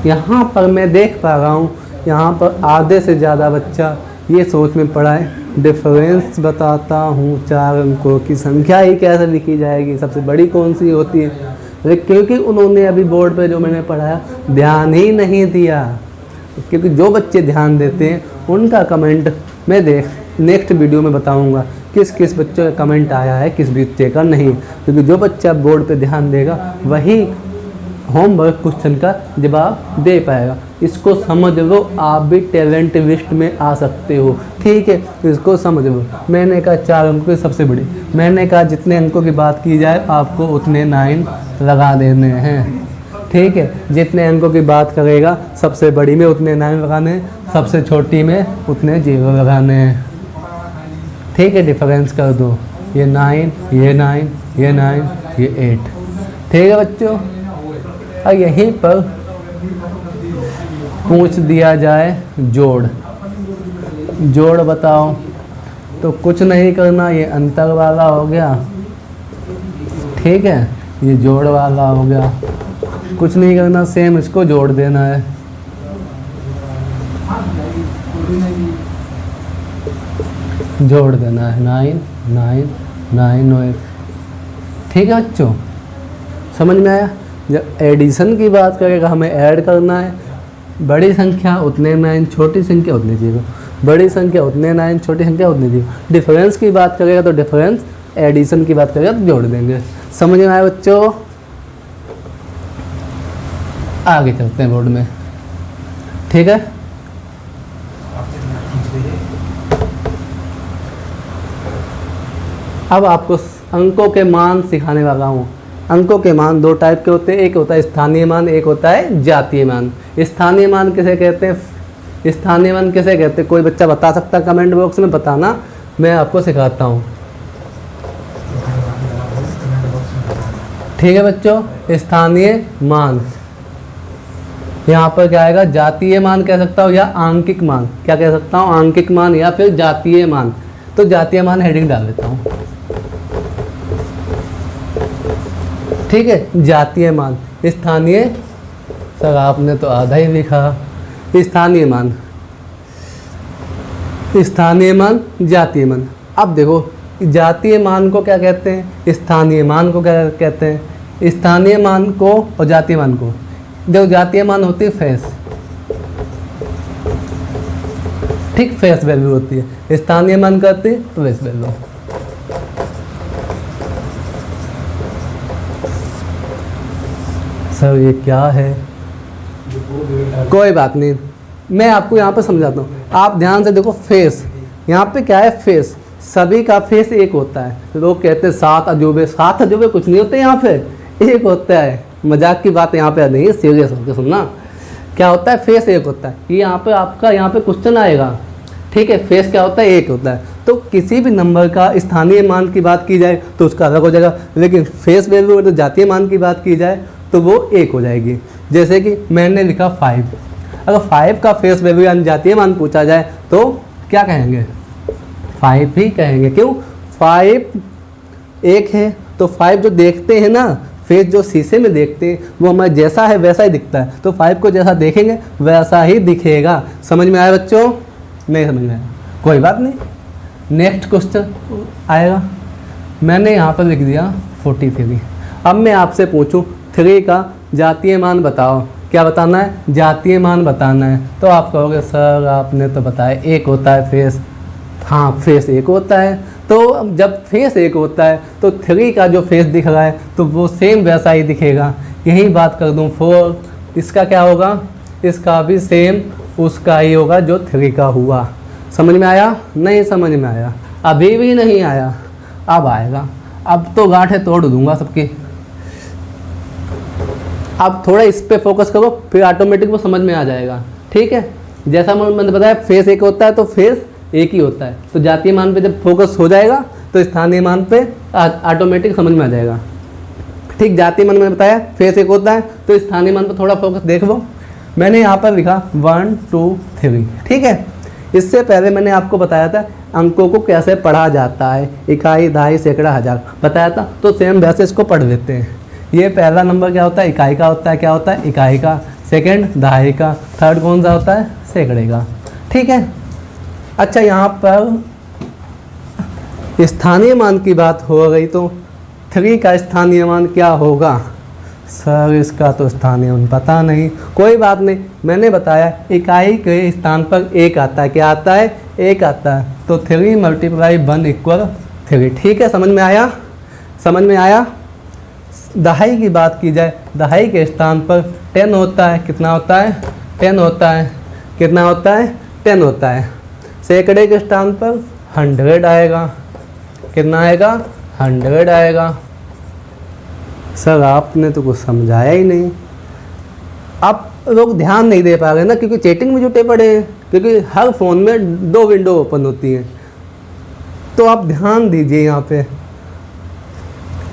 यहाँ पर मैं देख पा रहा हूँ, यहाँ पर आधे से ज़्यादा बच्चा ये सोच में पड़ा है डिफरेंस बताता हूँ 4 अंकों की संख्या ही कैसे लिखी जाएगी, सबसे बड़ी कौन सी होती है, क्योंकि उन्होंने अभी बोर्ड पे जो मैंने पढ़ाया ध्यान ही नहीं दिया। क्योंकि जो बच्चे ध्यान देते हैं उनका कमेंट मैं नेक्स्ट वीडियो में बताऊंगा किस किस बच्चे का कमेंट आया है, किस बच्चे का नहीं। क्योंकि जो बच्चा बोर्ड पे ध्यान देगा वही होमवर्क क्वेश्चन का जवाब दे पाएगा। इसको समझ लो, आप भी टैलेंट लिस्ट में आ सकते हो। ठीक है, इसको समझ लो। मैंने कहा 4 अंकों की सबसे बड़ी, मैंने कहा जितने अंकों की बात की जाए आपको उतने 9 लगा देने हैं। ठीक है, जितने अंकों की बात करेगा सबसे बड़ी में उतने 9 लगाने हैं, सबसे छोटी में उतने 0 लगाने हैं। ठीक है, डिफरेंस कर दो, ये 9, ये 9, ये 9, ये 8। ठीक है बच्चों, और यहीं पर पूछ दिया जाए जोड़ बताओ, तो कुछ नहीं करना, ये अंतर वाला हो गया। ठीक है, ये जोड़ वाला हो गया, कुछ नहीं करना, सेम इसको जोड़ देना है। जोड़ देना है 9 9 9 9। ठीक है बच्चों, समझ में आया? जब एडिशन की बात करेगा हमें ऐड करना है, बड़ी संख्या उतने 9, छोटी संख्या उतने 0, बड़ी संख्या उतने 9, छोटी संख्या उतने 0। डिफरेंस की बात करेगा तो डिफरेंस, एडिशन की बात करेगा तो जोड़ देंगे। समझ में आया बच्चों? आगे चलते हैं बोर्ड में। ठीक है, अब आपको अंकों के मान सिखाने वाला हूँ। अंकों के मान 2 टाइप के होते हैं, एक होता है स्थानीय मान, एक होता है जातीय मान। स्थानीय मान किसे कहते हैं, स्थानीय मान किसे कहते हैं, कोई बच्चा बता सकता है? कमेंट बॉक्स में बताना, मैं आपको सिखाता हूँ। ठीक है बच्चों, स्थानीय मान, यहाँ पर क्या आएगा, जातीय मान कह सकता हूँ या आंकिक मान। क्या कह सकता हूँ, आंकिक मान या फिर जातीय मान। तो जातीय मान हेडिंग डाल देता हूँ। ठीक है, जातीय मान। स्थानीय, सर आपने तो आधा ही लिखा। स्थानीय मान, स्थानीय मान, जातीय मान। अब देखो, जातीय मान को क्या कहते हैं, स्थानीय मान को क्या कहते हैं। स्थानीय मान को और जातीय मान को, देखो जातीय मान होती है फेस, ठीक, फेस वैल्यू होती है। स्थानीय मान करती है फेस वैल्यू। सर ये क्या है, कोई बात नहीं, मैं आपको यहाँ पर समझाता हूँ। आप ध्यान से देखो, फेस, यहाँ पे क्या है, फेस, सभी का फेस एक होता है। लोग कहते हैं 7 अजूबे, 7 अजूबे कुछ नहीं होते, यहाँ पे एक होता है। मजाक की बात यहाँ पे नहीं है, सीरियस होकर सुनना। क्या होता है, फेस एक होता है। ये यहाँ पे आपका यहाँ पे क्वेश्चन आएगा, ठीक है, फेस क्या होता है, एक होता है। तो किसी भी नंबर का स्थानीय मान की बात की जाए तो उसका अलग हो जाएगा, लेकिन फेस वैल्यू तो जातीय मान की बात की जाए तो वो एक हो जाएगी। जैसे कि मैंने लिखा 5, अगर 5 का फेस वैल्यू यानी जातीय मान पूछा जाए तो क्या कहेंगे, 5 ही कहेंगे। क्यों, 5 एक है तो 5 जो देखते हैं ना, फेस जो शीशे में देखते हैं वो हमारा जैसा है वैसा ही दिखता है, तो 5 को जैसा देखेंगे वैसा ही दिखेगा। समझ में आया बच्चों, नहीं समझ में आया कोई बात नहीं, नेक्स्ट क्वेश्चन आएगा। मैंने यहाँ पर लिख दिया 43। अब मैं आपसे पूछूं 3 का जातीय मान बताओ, क्या बताना है, जातीय मान बताना है। तो आप कहोगे सर आपने तो बताया एक होता है फेस, हाँ फेस एक होता है। तो जब फेस एक होता है तो 3 का जो फेस दिख रहा है तो वो सेम वैसा ही दिखेगा। यही बात कर दूं 4, इसका क्या होगा, इसका भी सेम उसका ही होगा जो 3 का हुआ। समझ में आया, नहीं समझ में आया, अभी भी नहीं आया, अब आएगा। अब तो गांठें तोड़ दूंगा सबकी। अब थोड़ा इस पे फोकस करो, फिर ऑटोमेटिक वो समझ में आ जाएगा। ठीक है, जैसा मैंने बताया फेस एक होता है तो फेस एक ही होता है, तो जातीय मान पे जब फोकस हो जाएगा तो स्थानीय मान पे ऑटोमेटिक समझ में आ जाएगा। ठीक, जातीय मान मैंने बताया फेस एक होता है तो स्थानीय मान पे थोड़ा फोकस देख लो। मैंने यहाँ पर लिखा 1 2 3। ठीक है, इससे पहले मैंने आपको बताया था अंकों को कैसे पढ़ा जाता है, इकाई, दहाई, सैकड़ा, हज़ार बताया था, तो सेम वैसे इसको पढ़ लेते हैं। ये पहला नंबर क्या होता है, इकाई का होता है, क्या होता है, इकाई का। सेकंड दहाई का। थर्ड कौन सा होता है, सैकड़े का। ठीक है, अच्छा यहाँ पर स्थानीय मान की बात हो गई तो 3 का स्थानीय मान क्या होगा, सर इसका तो स्थानीय मान पता नहीं, कोई बात नहीं, मैंने बताया इकाई के स्थान पर एक आता है, क्या आता है, एक आता है, तो 3 × 1 = 3। ठीक है, समझ में आया, समझ में आया। दहाई की बात की जाए, दहाई के स्थान पर 10 होता है, कितना होता है, 10 होता है, कितना होता है, 10 होता है। सैकड़े के स्थान पर 100 आएगा, कितना आएगा, 100 आएगा। सर आपने तो कुछ समझाया ही नहीं। आप लोग ध्यान नहीं दे पा रहे ना, क्योंकि चैटिंग में जुटे पड़े हैं, क्योंकि हर फ़ोन में 2 विंडो ओपन होती हैं। तो आप ध्यान दीजिए, यहाँ पे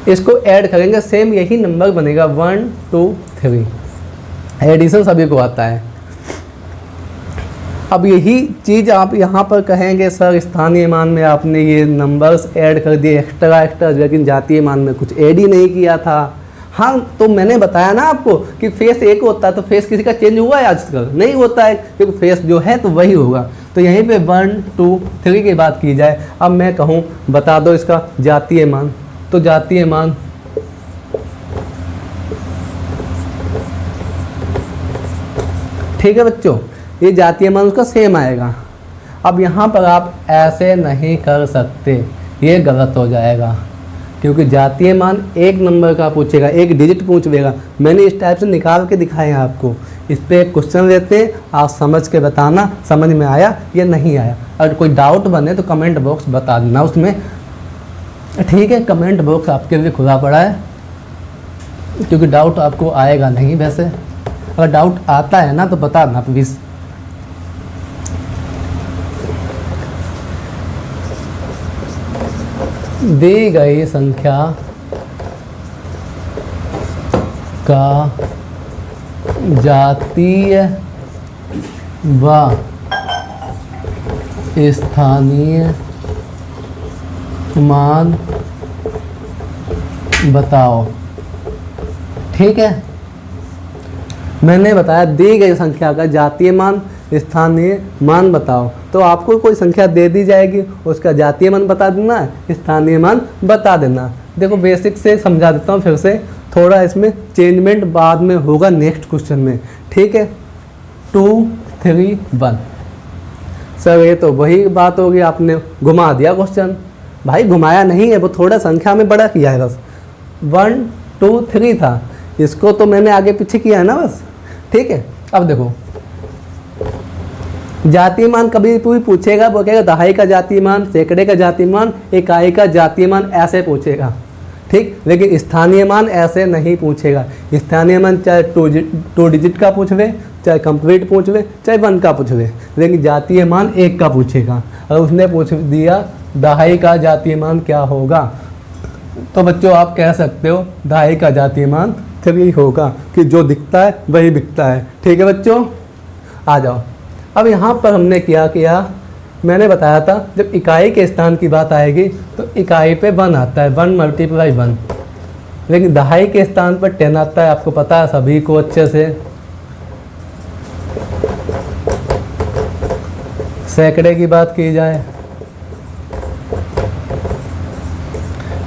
इसको ऐड करेंगे सेम यही नंबर बनेगा 1 2 3। एडिशन सभी को आता है। अब यही चीज़ आप यहाँ पर कहेंगे सर स्थानीय मान में आपने ये नंबर्स ऐड कर दिए एक्स्ट्रा, लेकिन जातीय मान में कुछ ऐड ही नहीं किया था। हाँ, तो मैंने बताया ना आपको कि फेस एक होता है, तो फेस किसी का चेंज हुआ है आजकल, नहीं होता है, क्योंकि फेस जो है तो वही होगा। तो यहीं पे 1 2 3 की बात की जाए। अब मैं कहूँ बता दो इसका जातीय मान, तो जातीय मान ठीक है बच्चों, ये जातीय मान उसका सेम आएगा। अब यहाँ पर आप ऐसे नहीं कर सकते, ये गलत हो जाएगा, क्योंकि जातीय मान एक नंबर का पूछेगा, एक डिजिट पूछ लेगा। मैंने इस टाइप से निकाल के दिखाए हैं आपको। इस पर एक क्वेश्चन देते हैं, आप समझ के बताना समझ में आया या नहीं आया। अगर कोई डाउट बने तो कमेंट बॉक्स बता देना उसमें। ठीक है, कमेंट बॉक्स आपके लिए खुला पड़ा है, क्योंकि डाउट आपको आएगा नहीं। वैसे अगर डाउट आता है ना तो बता देना प्लीज़। दी गई संख्या का जातीय व स्थानीय मान बताओ। ठीक है, मैंने बताया दी गई संख्या का जातीय मान स्थानीय मान बताओ। तो आपको कोई संख्या दे दी जाएगी, उसका जातीय मान बता देना है, स्थानीय मान बता देना। देखो बेसिक से समझा देता हूँ फिर से, थोड़ा इसमें चेंजमेंट बाद में होगा नेक्स्ट क्वेश्चन में। ठीक है, 2 3 1। सर ये तो वही बात होगी, आपने घुमा दिया क्वेश्चन। भाई घुमाया नहीं है, वो थोड़ा संख्या में बड़ा किया है बस। 1 2 3 था, इसको तो मैंने आगे पीछे किया है ना बस। ठीक है, अब देखो जातीय मान कभी भी पूछेगा, वो कहेगा दहाई का जातीय मान, सैकड़े का जातीय मान, इकाई का जातीय मान, ऐसे पूछेगा। ठीक, लेकिन स्थानीय मान ऐसे नहीं पूछेगा। स्थानीय मान चाहे 2 डिजिट का पूछ ले चाहे कंप्लीट पूछ ले चाहे 1 का पूछ ले, लेकिन जातीय मान 1 का पूछेगा। और उसने पूछ दिया दहाई का जातीय मान क्या होगा, तो बच्चों आप कह सकते हो दहाई का जातीय मान 3 होगा, कि जो दिखता है वही बिकता है। ठीक है बच्चों, आ जाओ। अब यहाँ पर हमने क्या किया, मैंने बताया था जब इकाई के स्थान की बात आएगी तो इकाई पे 1 आता है, 1 × 1, लेकिन दहाई के स्थान पर 10 आता है, आपको पता है सभी को अच्छे से। सैकड़े की बात की जाए,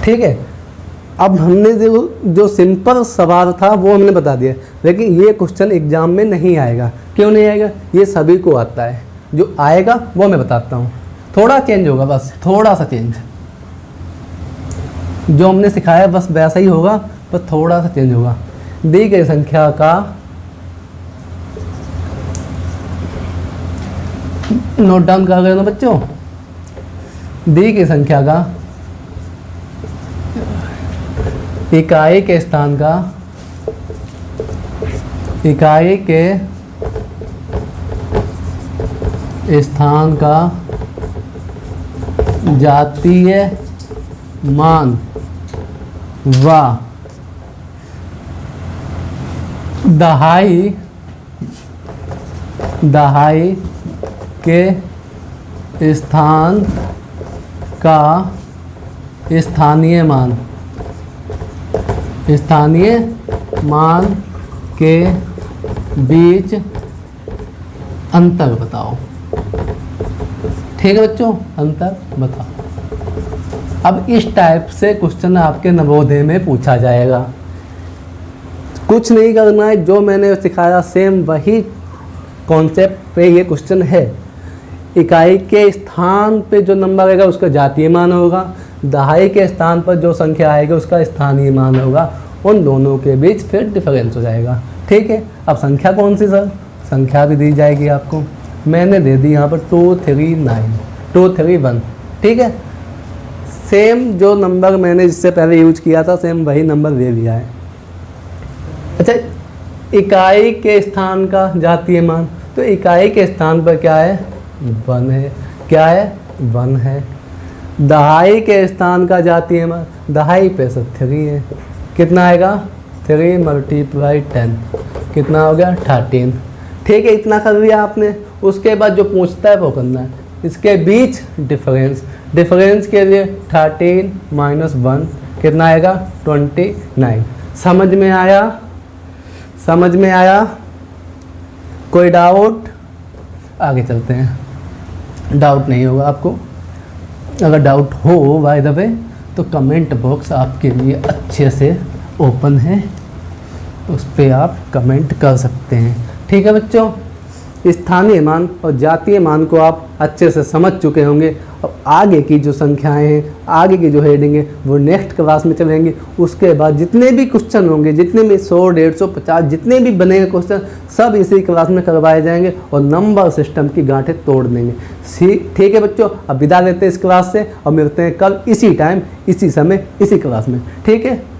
ठीक है। अब हमने जो सिंपल सवाल था वो हमने बता दिया, लेकिन ये क्वेश्चन एग्जाम में नहीं आएगा। क्यों नहीं आएगा? ये सभी को आता है, जो आएगा वो मैं बताता हूँ। थोड़ा चेंज होगा, बस थोड़ा सा चेंज, जो हमने सिखाया बस वैसा ही होगा, बस थोड़ा सा चेंज होगा। दी गई संख्या का नोट डाउन कर लेना बच्चों, दी गई संख्या का इकाई के स्थान का, इकाई के स्थान का जातीय मान व दहाई के स्थान का स्थानीय मान के बीच अंतर बताओ। ठीक है बच्चों, अंतर बताओ। अब इस टाइप से क्वेश्चन आपके नवोदय में पूछा जाएगा। कुछ नहीं करना है, जो मैंने सिखाया सेम वही कॉन्सेप्ट पे ये क्वेश्चन है। इकाई के स्थान पे जो नंबर आएगा उसका जातीय मान होगा, दहाई के स्थान पर जो संख्या आएगी उसका स्थानीय मान होगा, उन दोनों के बीच फिर डिफरेंस हो जाएगा। ठीक है, अब संख्या कौन सी सर? संख्या भी दी जाएगी आपको, मैंने दे दी यहाँ पर 231। ठीक है, सेम जो नंबर मैंने जिससे पहले यूज किया था सेम वही नंबर दे दिया है। अच्छा, इकाई के स्थान का जातीय मान, तो इकाई के स्थान पर क्या है? 1 है। क्या है? 1 है। दहाई के स्थान का जातीय मान, दहाई पे 3 है, कितना आएगा? 3 × 10, कितना हो गया? 13। ठीक है, इतना कर लिया आपने। उसके बाद जो पूछता है वो करना है, इसके बीच डिफरेंस के लिए 13 - 1 कितना आएगा? 29। समझ में आया? समझ में आया? कोई डाउट? आगे चलते हैं। डाउट नहीं होगा आपको। अगर डाउट हो बाय द वे तो कमेंट बॉक्स आपके लिए अच्छे से ओपन है, उस पर आप कमेंट कर सकते हैं। ठीक है बच्चों, स्थानीय मान और जातीय मान को आप अच्छे से समझ चुके होंगे। अब आगे की जो संख्याएं हैं, आगे की जो हेडिंग है वो नेक्स्ट क्लास में चलेंगे। उसके बाद जितने भी क्वेश्चन होंगे, जितने भी 100, 150, 50 जितने भी बनेंगे क्वेश्चन, सब इसी क्लास में करवाए जाएंगे और नंबर सिस्टम की गांठें तोड़ देंगे। ठीक है बच्चों, अब विदा लेते हैं इस क्लास से और मिलते हैं कल इसी टाइम, इसी समय, इसी क्लास में। ठीक है।